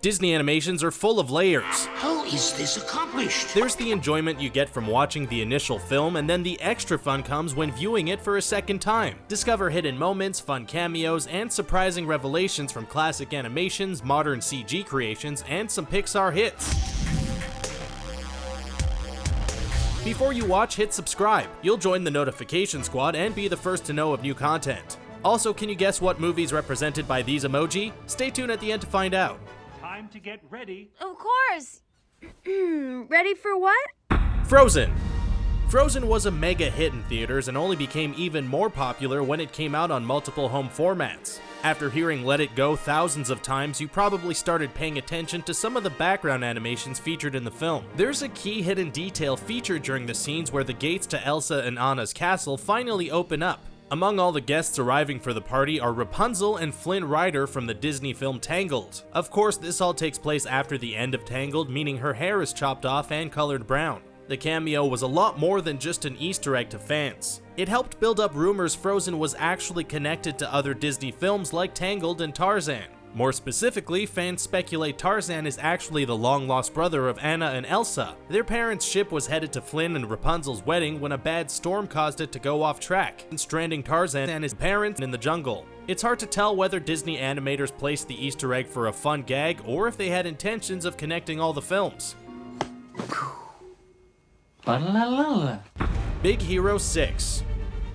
Disney animations are full of layers. How is this accomplished? There's the enjoyment you get from watching the initial film, and then the extra fun comes when viewing it for a second time. Discover hidden moments, fun cameos, and surprising revelations from classic animations, modern CG creations, and some Pixar hits. Before you watch, hit subscribe. You'll join the notification squad and be the first to know of new content. Also, can you guess what movie's represented by these emoji? Stay tuned at the end to find out. Time to get ready. Of course. Ready for what? Frozen. Frozen was a mega hit in theaters and only became even more popular when it came out on multiple home formats. After hearing Let It Go thousands of times, you probably started paying attention to some of the background animations featured in the film. There's a key hidden detail featured during the scenes where the gates to Elsa and Anna's castle finally open up. Among all the guests arriving for the party are Rapunzel and Flynn Rider from the Disney film Tangled. Of course, this all takes place after the end of Tangled, meaning her hair is chopped off and colored brown. The cameo was a lot more than just an Easter egg to fans. It helped build up rumors Frozen was actually connected to other Disney films like Tangled and Tarzan. More specifically, fans speculate Tarzan is actually the long-lost brother of Anna and Elsa. Their parents' ship was headed to Flynn and Rapunzel's wedding when a bad storm caused it to go off track, stranding Tarzan and his parents in the jungle. It's hard to tell whether Disney animators placed the Easter egg for a fun gag or if they had intentions of connecting all the films. Big Hero 6.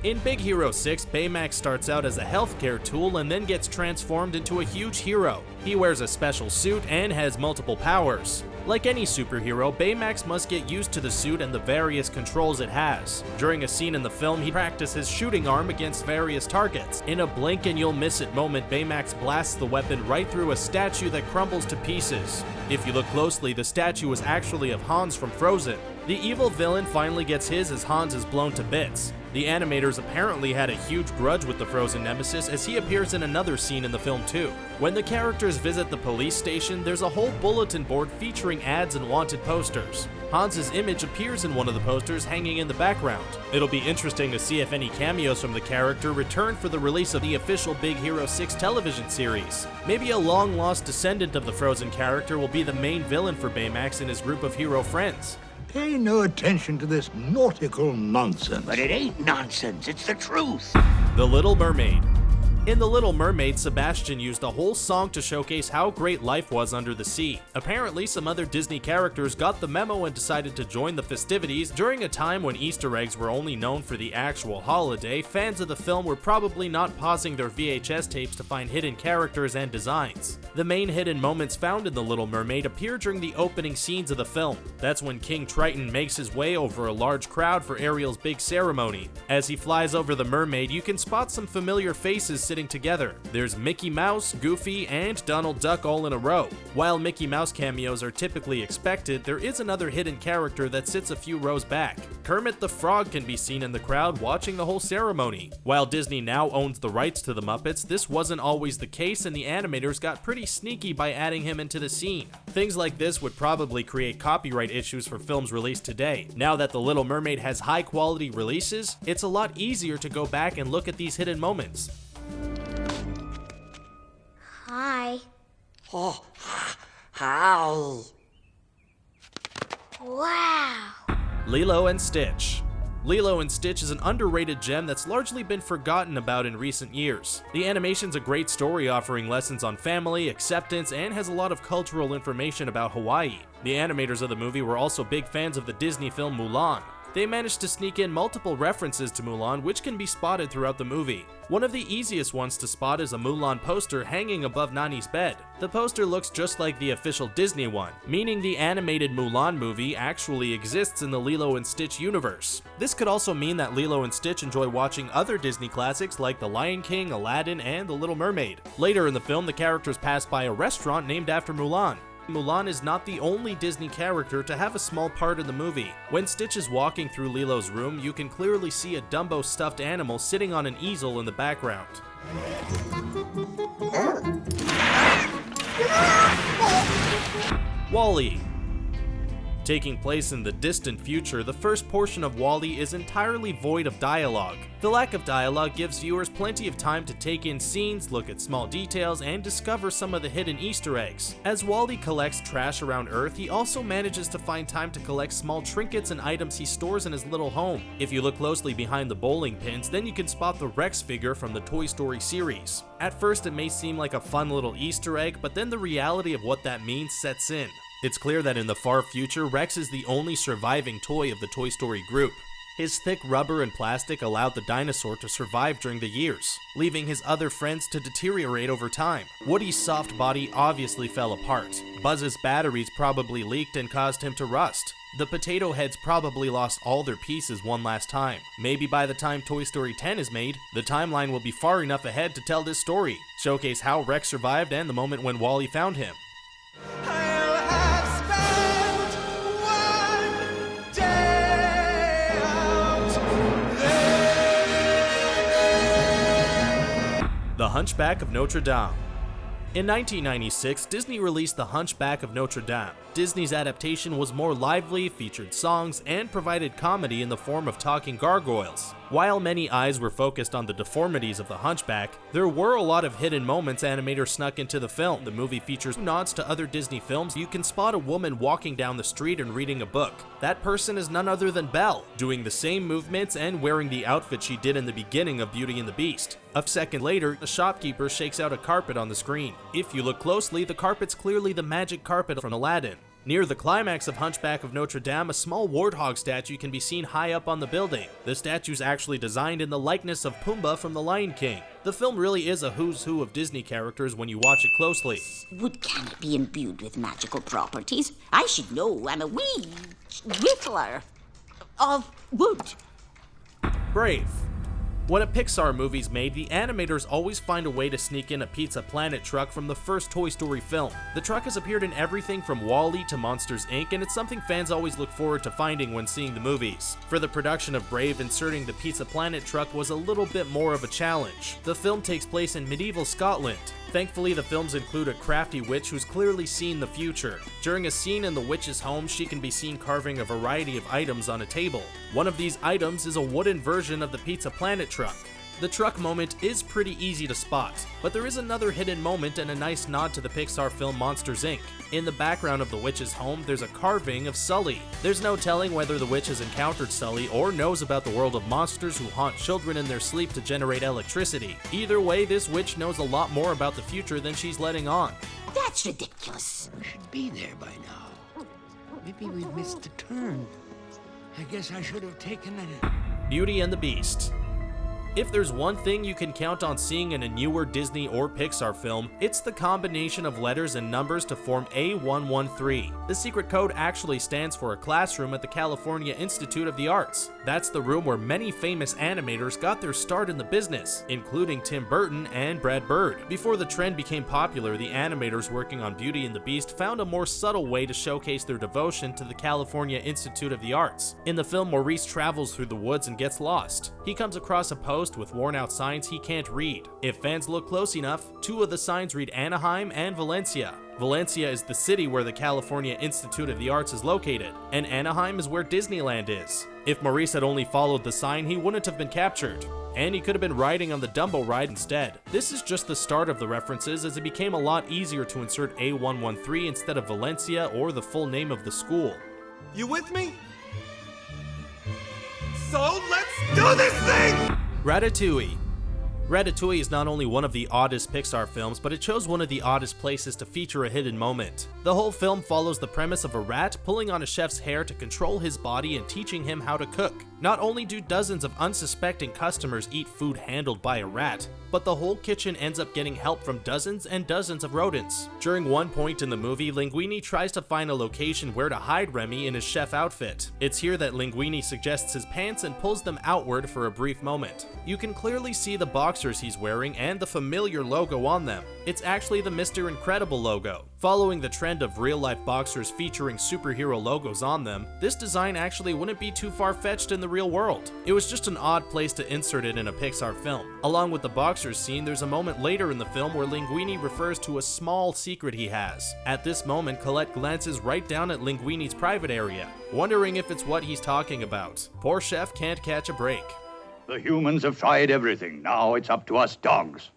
In Big Hero 6, Baymax starts out as a healthcare tool and then gets transformed into a huge hero. He wears a special suit and has multiple powers. Like any superhero, Baymax must get used to the suit and the various controls it has. During a scene in the film, he practices his shooting arm against various targets. In a blink and you'll miss it moment, Baymax blasts the weapon right through a statue that crumbles to pieces. If you look closely, the statue is actually of Hans from Frozen. The evil villain finally gets his as Hans is blown to bits. The animators apparently had a huge grudge with the Frozen nemesis as he appears in another scene in the film too. When the characters visit the police station, there's a whole bulletin board featuring ads and wanted posters. Hans's image appears in one of the posters hanging in the background. It'll be interesting to see if any cameos from the character return for the release of the official Big Hero 6 television series. Maybe a long-lost descendant of the Frozen character will be the main villain for Baymax and his group of hero friends. Pay no attention to this nautical nonsense. But it ain't nonsense, it's the truth. The Little Mermaid. In The Little Mermaid, Sebastian used a whole song to showcase how great life was under the sea. Apparently, some other Disney characters got the memo and decided to join the festivities. During a time when Easter eggs were only known for the actual holiday, fans of the film were probably not pausing their VHS tapes to find hidden characters and designs. The main hidden moments found in The Little Mermaid appear during the opening scenes of the film. That's when King Triton makes his way over a large crowd for Ariel's big ceremony. As he flies over the mermaid, you can spot some familiar faces sitting together. There's Mickey Mouse, Goofy, and Donald Duck all in a row. While Mickey Mouse cameos are typically expected, there is another hidden character that sits a few rows back. Kermit the Frog can be seen in the crowd watching the whole ceremony. While Disney now owns the rights to the Muppets, this wasn't always the case and the animators got pretty sneaky by adding him into the scene. Things like this would probably create copyright issues for films released today. Now that The Little Mermaid has high quality releases, it's a lot easier to go back and look at these hidden moments. Hi. Oh, how? Wow. Lilo and Stitch. Lilo and Stitch is an underrated gem that's largely been forgotten about in recent years. The animation's a great story offering lessons on family, acceptance, and has a lot of cultural information about Hawaii. The animators of the movie were also big fans of the Disney film Mulan. They managed to sneak in multiple references to Mulan, which can be spotted throughout the movie. One of the easiest ones to spot is a Mulan poster hanging above Nani's bed. The poster looks just like the official Disney one, meaning the animated Mulan movie actually exists in the Lilo and Stitch universe. This could also mean that Lilo and Stitch enjoy watching other Disney classics like The Lion King, Aladdin, and The Little Mermaid. Later in the film, the characters pass by a restaurant named after Mulan. Mulan is not the only Disney character to have a small part in the movie. When Stitch is walking through Lilo's room, you can clearly see a Dumbo stuffed animal sitting on an easel in the background. WALL-E. Taking place in the distant future, the first portion of WALL-E is entirely void of dialogue. The lack of dialogue gives viewers plenty of time to take in scenes, look at small details, and discover some of the hidden Easter eggs. As WALL-E collects trash around Earth, he also manages to find time to collect small trinkets and items he stores in his little home. If you look closely behind the bowling pins, then you can spot the Rex figure from the Toy Story series. At first it may seem like a fun little Easter egg, but then the reality of what that means sets in. It's clear that in the far future, Rex is the only surviving toy of the Toy Story group. His thick rubber and plastic allowed the dinosaur to survive during the years, leaving his other friends to deteriorate over time. Woody's soft body obviously fell apart. Buzz's batteries probably leaked and caused him to rust. The potato heads probably lost all their pieces one last time. Maybe by the time Toy Story 10 is made, the timeline will be far enough ahead to tell this story, showcase how Rex survived and the moment when WALL-E found him. The Hunchback of Notre Dame. In 1996, Disney released The Hunchback of Notre Dame. Disney's adaptation was more lively, featured songs, and provided comedy in the form of talking gargoyles. While many eyes were focused on the deformities of the Hunchback, there were a lot of hidden moments animators snuck into the film. The movie features nods to other Disney films. You can spot a woman walking down the street and reading a book. That person is none other than Belle, doing the same movements and wearing the outfit she did in the beginning of Beauty and the Beast. A second later, a shopkeeper shakes out a carpet on the screen. If you look closely, the carpet's clearly the magic carpet from Aladdin. Near the climax of Hunchback of Notre Dame, a small warthog statue can be seen high up on the building. The statue's actually designed in the likeness of Pumbaa from The Lion King. The film really is a who's who of Disney characters when you watch it closely. Wood cannot be imbued with magical properties. I should know. I'm a wee whittler of wood. Brave. When a Pixar movie's made, the animators always find a way to sneak in a Pizza Planet truck from the first Toy Story film. The truck has appeared in everything from WALL-E to Monsters, Inc., and it's something fans always look forward to finding when seeing the movies. For the production of Brave, inserting the Pizza Planet truck was a little bit more of a challenge. The film takes place in medieval Scotland. Thankfully, the films include a crafty witch who's clearly seen the future. During a scene in the witch's home, she can be seen carving a variety of items on a table. One of these items is a wooden version of the Pizza Planet truck. The truck moment is pretty easy to spot, but there is another hidden moment and a nice nod to the Pixar film Monsters, Inc. In the background of the witch's home, there's a carving of Sully. There's no telling whether the witch has encountered Sully or knows about the world of monsters who haunt children in their sleep to generate electricity. Either way, this witch knows a lot more about the future than she's letting on. That's ridiculous. We should be there by now. Maybe we've missed a turn. I guess I should have taken it. Beauty and the Beast. If there's one thing you can count on seeing in a newer Disney or Pixar film, it's the combination of letters and numbers to form A113. The secret code actually stands for a classroom at the California Institute of the Arts. That's the room where many famous animators got their start in the business, including Tim Burton and Brad Bird. Before the trend became popular, the animators working on Beauty and the Beast found a more subtle way to showcase their devotion to the California Institute of the Arts. In the film, Maurice travels through the woods and gets lost. He comes across a post with worn-out signs he can't read. If fans look close enough, two of the signs read Anaheim and Valencia. Valencia is the city where the California Institute of the Arts is located, and Anaheim is where Disneyland is. If Maurice had only followed the sign, he wouldn't have been captured, and he could have been riding on the Dumbo ride instead. This is just the start of the references, as it became a lot easier to insert A113 instead of Valencia or the full name of the school. You with me? So let's do this thing! Ratatouille. Ratatouille is not only one of the oddest Pixar films, but it chose one of the oddest places to feature a hidden moment. The whole film follows the premise of a rat pulling on a chef's hair to control his body and teaching him how to cook. Not only do dozens of unsuspecting customers eat food handled by a rat, but the whole kitchen ends up getting help from dozens and dozens of rodents. During one point in the movie, Linguini tries to find a location where to hide Remy in his chef outfit. It's here that Linguini suggests his pants and pulls them outward for a brief moment. You can clearly see the box boxers he's wearing and the familiar logo on them. It's actually the Mr. Incredible logo. Following the trend of real-life boxers featuring superhero logos on them, this design actually wouldn't be too far-fetched in the real world. It was just an odd place to insert it in a Pixar film. Along with the boxers scene, there's a moment later in the film where Linguini refers to a small secret he has. At this moment, Colette glances right down at Linguini's private area, wondering if it's what he's talking about. Poor Chef can't catch a break. The humans have tried everything. Now it's up to us dogs.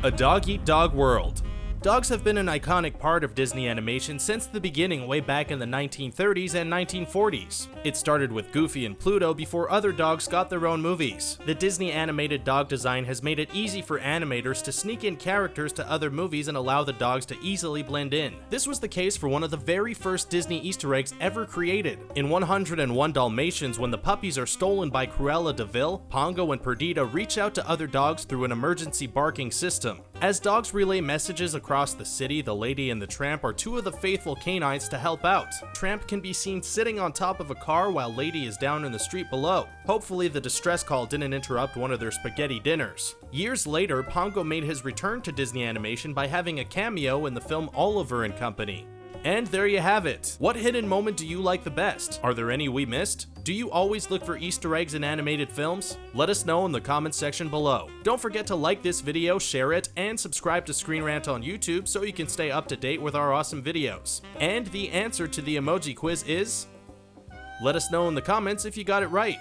A dog-eat-dog world. Dogs have been an iconic part of Disney animation since the beginning way back in the 1930s and 1940s. It started with Goofy and Pluto before other dogs got their own movies. The Disney animated dog design has made it easy for animators to sneak in characters to other movies and allow the dogs to easily blend in. This was the case for one of the very first Disney Easter eggs ever created. In 101 Dalmatians, when the puppies are stolen by Cruella de Vil, Pongo and Perdita reach out to other dogs through an emergency barking system. As dogs relay messages across the city, the Lady and the Tramp are two of the faithful canines to help out. Tramp can be seen sitting on top of a car while Lady is down in the street below. Hopefully the distress call didn't interrupt one of their spaghetti dinners. Years later, Pongo made his return to Disney animation by having a cameo in the film Oliver and Company. And there you have it. What hidden moment do you like the best? Are there any we missed? Do you always look for Easter eggs in animated films? Let us know in the comments section below. Don't forget to like this video, share it, and subscribe to Screen Rant on YouTube so you can stay up to date with our awesome videos. And the answer to the emoji quiz is... let us know in the comments if you got it right.